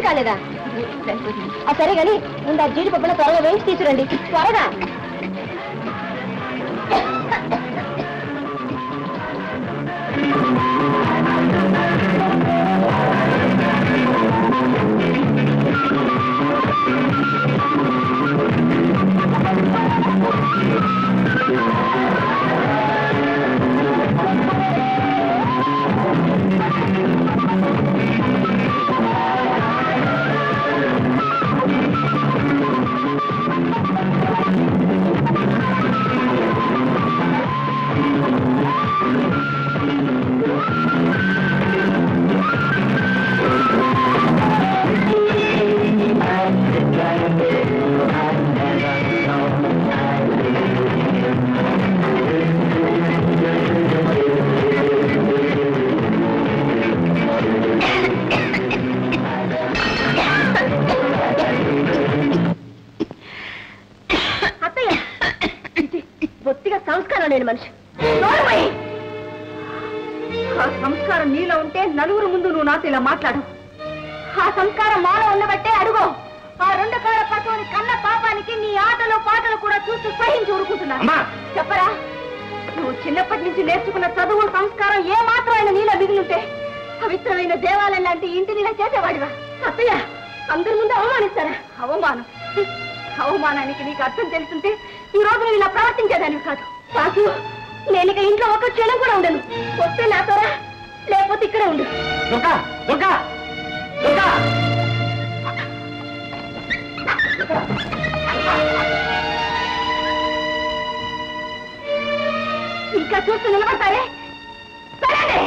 కాలేదా? సరే కానీ ముందు ఆ జీడిపప్పులో త్వరగా వేయించి తీసుకురండి, త్వరగా. మనిషి ఆ సంస్కారం నీలో ఉంటే నలుగురు ముందు నువ్వు నాతో ఇలా మాట్లాడు. ఆ సంస్కారం మాలో ఉండబట్టే అడుగో ఆ 2 కాళ్ళ పశువుని కన్న పాపానికి నీ ఆటలు పాటలు కూడా చూస్తూ సహించి ఊరుకుంటున్నా. చెప్పరా, నువ్వు చిన్నప్పటి నుంచి నేర్చుకున్న చదువు సంస్కారం ఏ మాత్రం ఆయన నీలో మిగిలింటే పవిత్రమైన దేవాలయం లాంటి ఇంటిని ఇలా చేసేవాడివా? అత్తయ్య, అందరి ముందు అవమానిస్తారా? అవమానానికి నీకు అర్థం తెలుసుంటే ఈ రోజు నువ్వు ఇలా ప్రవర్తించేదానివి కాదు. పాసు, నేను ఇక ఇంట్లో ఒక క్షణం కూడా ఉండను. వస్తే నాతోరా, లేకపోతే ఇక్కడే ఉండు. ఇంకా చూస్తూ నిలబడతారే? సరే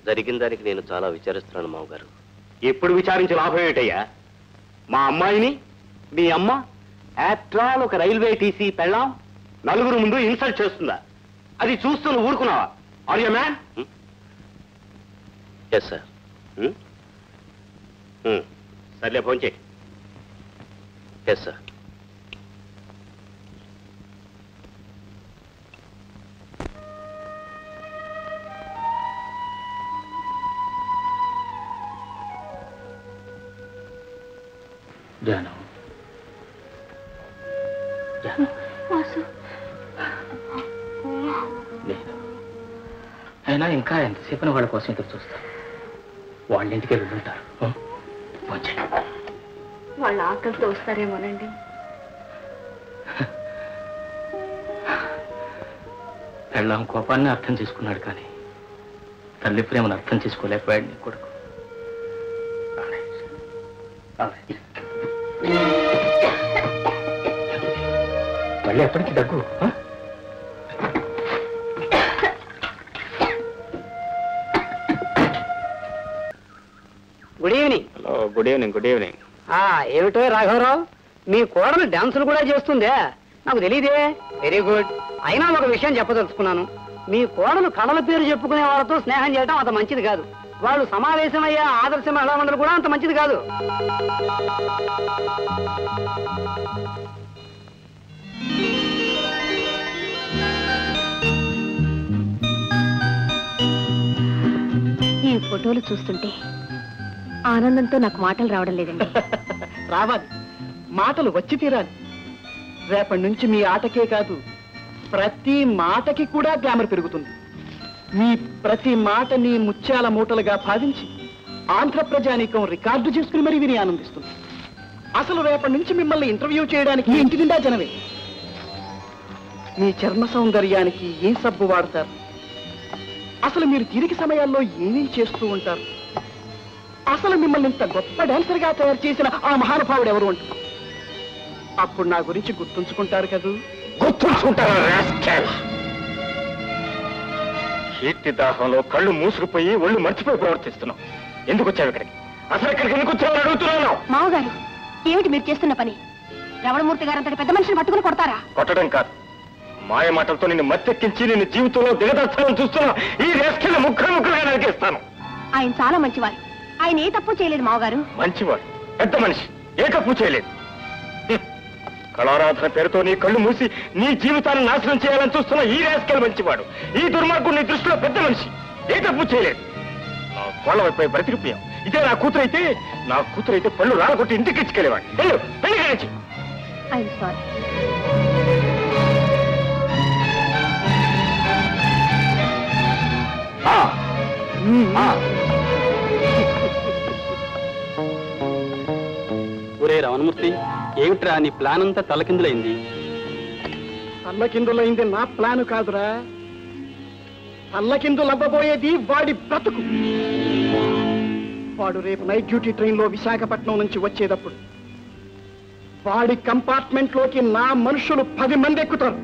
జరిగిన దానికి నేను చాలా విచారిస్తున్నాను మామగారు. ఎప్పుడు విచారించి లాభం ఏమిటయ్యా? మా అమ్మాయిని మీ అమ్మ ఆఫ్టర్ ఆల్ ఒక రైల్వే టీసీ పెళ్ళాం నలుగురు ముందు ఇన్సల్ట్ చేస్తుందా? అది చూస్తూ నువ్వు ఊరుకున్నావా? Are you man? Yes sir. సర్లే, ఫోన్ చేయి. Yes sir. జాను, అయినా ఇంకా ఎంతసేపు వాళ్ళ కోసం ఎదురు చూస్తాను. వాళ్ళ ఇంటికి వెళ్ళుంటారు. వాళ్ళ ఆకలితో వస్తారేమోనండి. పెళ్ళాం కోపాన్ని అర్థం చేసుకున్నాడు, కానీ తల్లి ప్రేమను అర్థం చేసుకోలేకపోయాడు నీ కొడుకు. మళ్ళీ ఎప్పటికీ దగ్గు? Good evening. Hello, good evening. Good evening. ఏమిటో రాఘవరావు, మీ కోడలు డాన్సులు కూడా చేస్తుందే? నాకు తెలియదే. Very good. అయినా ఒక విషయం చెప్పదలుచుకున్నాను. మీ కోడలు కళల పేరు చెప్పుకునే వాళ్ళతో స్నేహం చేయడం అంత మంచిది కాదు. వాళ్ళు సమావేశమయ్యే ఆదర్శ మహిళా మండలి కూడా అంత మంచిది కాదు. ఈ ఫోటోలు చూస్తుంటే ఆనందంతో నాకు మాటలు రావడం లేదండి. రావాలి, మాటలు వచ్చి తీరాలి. రేపటి నుంచి మీ ఆటకే కాదు, ప్రతి మాటకి కూడా గ్లామర్ పెరుగుతుంది. మీ ప్రతి మాటని ముత్యాల మూటలుగా భావించి ఆంధ్ర ప్రజానీకం రికార్డు చేసుకుని మరీ విని ఆనందిస్తుంది. అసలు రేపటి నుంచి మిమ్మల్ని ఇంటర్వ్యూ చేయడానికి ఇంటి నిండా జనమే. మీ చర్మ సౌందర్యానికి ఏం సబ్బు వాడతారు? అసలు మీరు తీరిక సమయాల్లో ఏమేం చేస్తూ ఉంటారు? అసలు మిమ్మల్ని ఇంత గొప్ప డాన్సర్గా తయారు చేసిన ఆ మహానుభావుడు ఎవరు అంటారు? అప్పుడు నా గురించి గుర్తుంచుకుంటారు కదూ? గుర్తుంచుకుంటారా రాస్కెల్? కీర్తి దాహంలో కళ్ళు మూసుకుపోయి ఒళ్ళు మర్చిపోయి ప్రవర్తిస్తున్నావు. ఎందుకు వచ్చావు ఇక్కడికి? అసలు ఇక్కడికి ఎందుకు వచ్చావు అడుగుతున్నాను. మామగారు, ఏమిటి మీరు చేస్తున్న పని? రమణమూర్తి గారు అంతటి పెద్ద మనిషిని పట్టుకుని కొడతారా? కొట్టడం కాదు, మాయ మాటలతో నిన్ను మత్తెక్కించి నిన్ను జీవితంలో దిగదర్చాలని చూస్తున్నా ఈ రేస్కెళ్ళ ముక్కలు ముక్కలుగా నరికేస్తాను. ఆయన చాలా మంచివారు. ఆయన ఏ తప్పు చేయలేదు మామగారు. మంచివాడు, పెద్ద మనిషి, ఏ తప్పు చేయలేదు. కళారాధన పేరుతో నీ కళ్ళు మూసి నీ జీవితాన్ని నాశనం చేయాలని చూస్తున్న ఈ రేస్కెల్ మంచివాడు. ఈ దుర్మార్గుడు నీ దృష్టిలో పెద్ద మనిషి, ఏ తప్పు చేయలేదు. నా కోళ్ళ వైపు బ్రతికిపోయాం. ఇదే నా కూతురైతే పళ్ళు రాలగొట్టి ఇంటికి ఇచ్చుకెళ్ళేవాడు. పెళ్లి కలిసి ఐఎమ్ సారీ. ఒరే రమణమూర్తి, ఏమిట్రా నీ ప్లాన్ అంతా తలకిందులైంది? తల్లకిందులైంది నా ప్లాను కాదురా. తల్లకిందులవ్వబోయేది వాడి బ్రతుకు. వాడు రేపు నైట్ డ్యూటీ ట్రైన్లో విశాఖపట్నం నుంచి వచ్చేటప్పుడు వాడి కంపార్ట్మెంట్ లోకి నా మనుషులు 10 మంది ఎక్కుతారు.